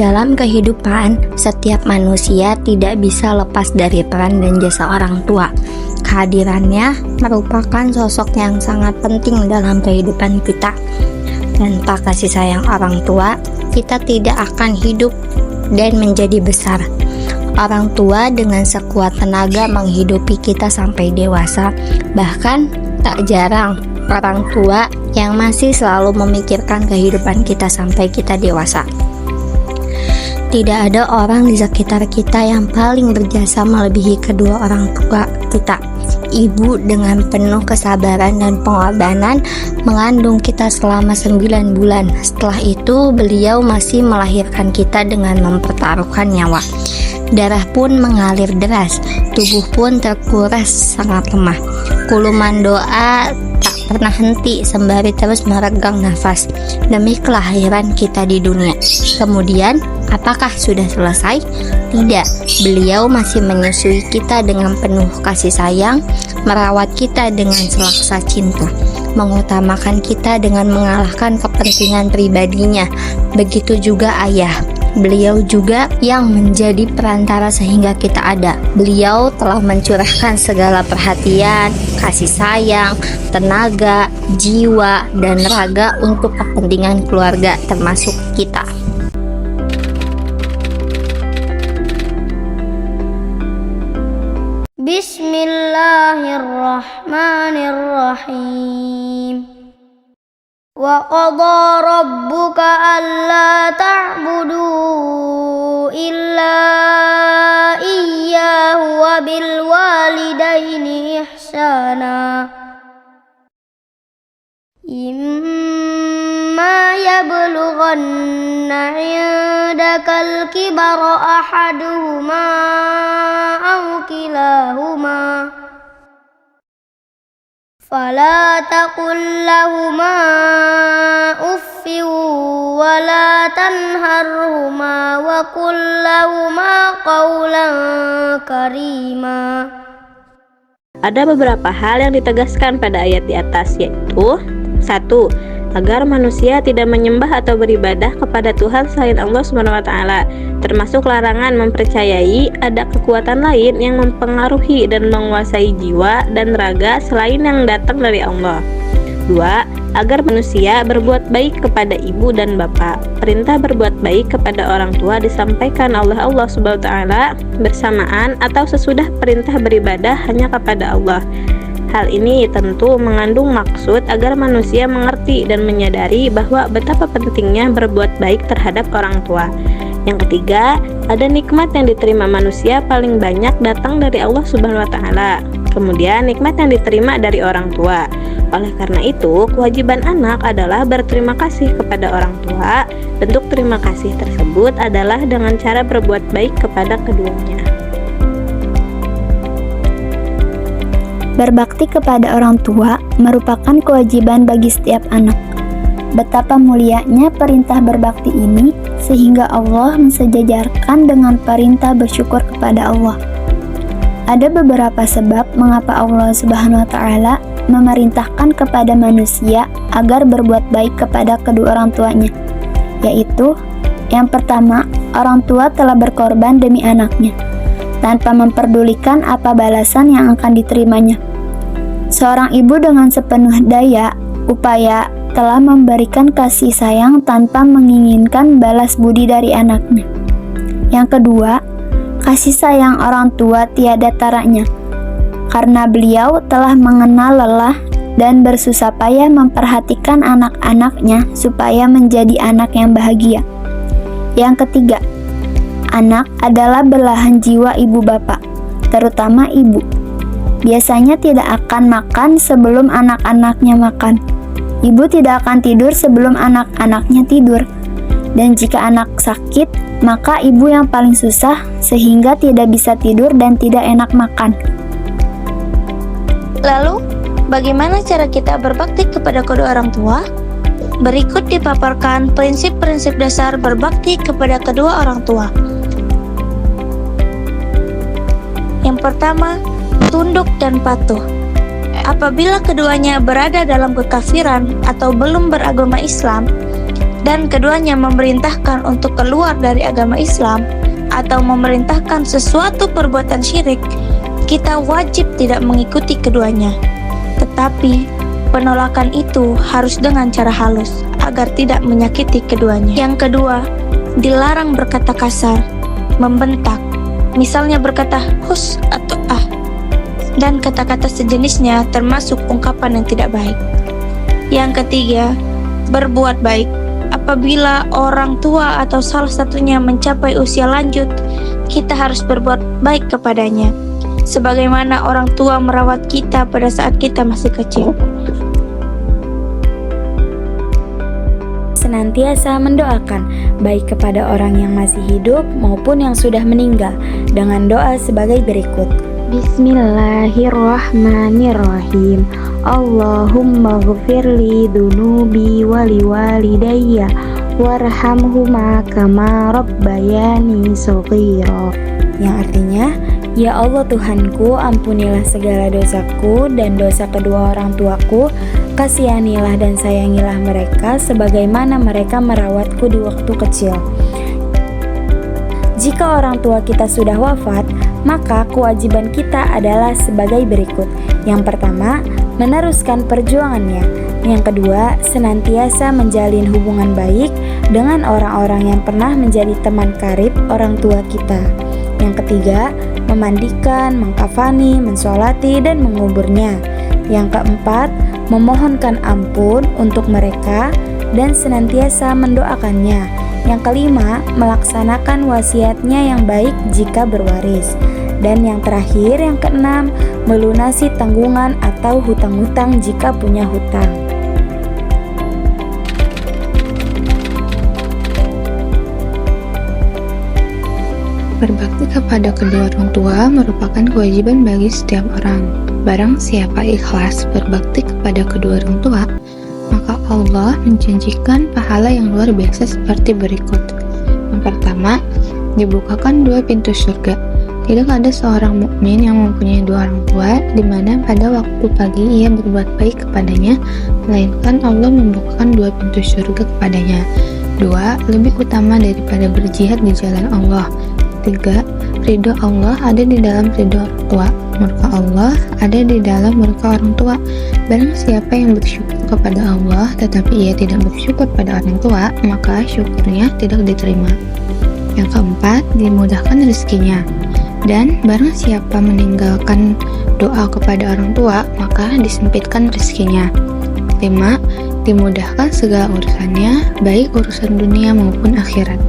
Dalam kehidupan, setiap manusia tidak bisa lepas dari peran dan jasa orang tua. Kehadirannya merupakan sosok yang sangat penting dalam kehidupan kita. Tanpa kasih sayang orang tua, kita tidak akan hidup dan menjadi besar. Orang tua dengan sekuat tenaga menghidupi kita sampai dewasa. Bahkan tak jarang orang tua yang masih selalu memikirkan kehidupan kita sampai kita dewasa. Tidak ada orang di sekitar kita yang paling berjasa melebihi kedua orang tua kita. Ibu dengan penuh kesabaran dan pengorbanan mengandung kita selama 9 bulan. Setelah itu beliau masih melahirkan kita dengan mempertaruhkan nyawa. Darah pun mengalir deras, tubuh pun terkuras sangat lemah. Kuluman doa tak pernah henti sembari terus meregang nafas demi kelahiran kita di dunia. Kemudian, apakah sudah selesai? Tidak, beliau masih menyusui kita dengan penuh kasih sayang, merawat kita dengan selaksa cinta, mengutamakan kita dengan mengalahkan kepentingan pribadinya. Begitu juga ayah. Beliau juga yang menjadi perantara sehingga kita ada. Beliau telah mencurahkan segala perhatian, kasih sayang, tenaga, jiwa, dan raga untuk kepentingan keluarga termasuk kita. Bismillahirrahmanirrahim. Wa qadha rabbuka alla ta'budu illa iyyahu wa bil walidaini ihsana. Imma yablughanna 'indakal kibara ahaduhuma aw kilahuma fala taqul lahuma uffin wa la tanharhuma wa qul lahuma qawlan karima. Ada beberapa hal yang ditegaskan pada ayat di atas, yaitu 1. Agar manusia tidak menyembah atau beribadah kepada Tuhan selain Allah SWT, termasuk larangan mempercayai ada kekuatan lain yang mempengaruhi dan menguasai jiwa dan raga selain yang datang dari Allah. 2. Agar manusia berbuat baik kepada ibu dan bapak. Perintah berbuat baik kepada orang tua disampaikan oleh Allah SWT bersamaan atau sesudah perintah beribadah hanya kepada Allah. Hal ini tentu mengandung maksud agar manusia mengerti dan menyadari bahwa betapa pentingnya berbuat baik terhadap orang tua. Yang ketiga, ada nikmat yang diterima manusia paling banyak datang dari Allah Subhanahu wa Ta'ala. Kemudian nikmat yang diterima dari orang tua. Oleh karena itu, kewajiban anak adalah berterima kasih kepada orang tua. Bentuk terima kasih tersebut adalah dengan cara berbuat baik kepada keduanya. Berbakti kepada orang tua merupakan kewajiban bagi setiap anak. Betapa mulianya perintah berbakti ini sehingga Allah mensejajarkan dengan perintah bersyukur kepada Allah. Ada beberapa sebab mengapa Allah Subhanahu wa Ta'ala memerintahkan kepada manusia agar berbuat baik kepada kedua orang tuanya, yaitu yang pertama, orang tua telah berkorban demi anaknya tanpa memperdulikan apa balasan yang akan diterimanya. Seorang ibu dengan sepenuh daya upaya telah memberikan kasih sayang tanpa menginginkan balas budi dari anaknya. Yang kedua, kasih sayang orang tua tiada taranya, karena beliau telah mengenal lelah dan bersusah payah memperhatikan anak-anaknya supaya menjadi anak yang bahagia. Yang ketiga, anak adalah belahan jiwa ibu bapak, terutama ibu. Biasanya tidak akan makan sebelum anak-anaknya makan. Ibu tidak akan tidur sebelum anak-anaknya tidur. Dan jika anak sakit, maka ibu yang paling susah sehingga tidak bisa tidur dan tidak enak makan. Lalu, bagaimana cara kita berbakti kepada kedua orang tua? Berikut dipaparkan prinsip-prinsip dasar berbakti kepada kedua orang tua. Yang pertama, tunduk dan patuh. Apabila keduanya berada dalam kekafiran atau belum beragama Islam, dan keduanya memerintahkan untuk keluar dari agama Islam atau memerintahkan sesuatu perbuatan syirik, kita wajib tidak mengikuti keduanya. Tetapi penolakan itu harus dengan cara halus agar tidak menyakiti keduanya. Yang kedua, dilarang berkata kasar, membentak, misalnya berkata hus atau ah, dan kata-kata sejenisnya termasuk ungkapan yang tidak baik. Yang ketiga, berbuat baik. Apabila orang tua atau salah satunya mencapai usia lanjut, kita harus berbuat baik kepadanya, sebagaimana orang tua merawat kita pada saat kita masih kecil. Senantiasa mendoakan baik kepada orang yang masih hidup maupun yang sudah meninggal dengan doa sebagai berikut. Bismillahirrahmanirrahim. Allahumma ghfirli dunubi wali walidayya warhamhuma kama rabbayani shaghira. Yang artinya, ya Allah Tuhanku, ampunilah segala dosaku dan dosa kedua orang tuaku, kasihanilah dan sayangilah mereka sebagaimana mereka merawatku di waktu kecil. Jika orang tua kita sudah wafat, maka kewajiban kita adalah sebagai berikut. Yang pertama, meneruskan perjuangannya. Yang kedua, senantiasa menjalin hubungan baik dengan orang-orang yang pernah menjadi teman karib orang tua kita. Yang ketiga, memandikan, mengkafani, mensolati, dan menguburnya. Yang keempat, memohonkan ampun untuk mereka dan senantiasa mendoakannya. Yang kelima, melaksanakan wasiatnya yang baik jika berwaris. Dan yang terakhir, yang keenam, melunasi tanggungan atau hutang-hutang jika punya hutang. Berbakti kepada kedua orang tua merupakan kewajiban bagi setiap orang. Barang siapa ikhlas berbakti kepada kedua orang tua, maka Allah menjanjikan pahala yang luar biasa seperti berikut. Yang pertama, dibukakan 2 pintu surga. Tidak ada seorang mukmin yang mempunyai 2 orang tua di mana pada waktu pagi ia berbuat baik kepadanya, melainkan Allah membukakan 2 pintu surga kepadanya. 2. Lebih utama daripada berjihad di jalan Allah. 3. Ridho Allah ada di dalam ridho orang tua. Murka Allah ada di dalam murka orang tua. Barang siapa yang bersyukur kepada Allah tetapi ia tidak bersyukur pada orang tua, maka syukurnya tidak diterima. Yang keempat, dimudahkan rezekinya. Dan barang siapa meninggalkan doa kepada orang tua, maka disempitkan rezekinya. 5. Dimudahkan segala urusannya, baik urusan dunia maupun akhirat.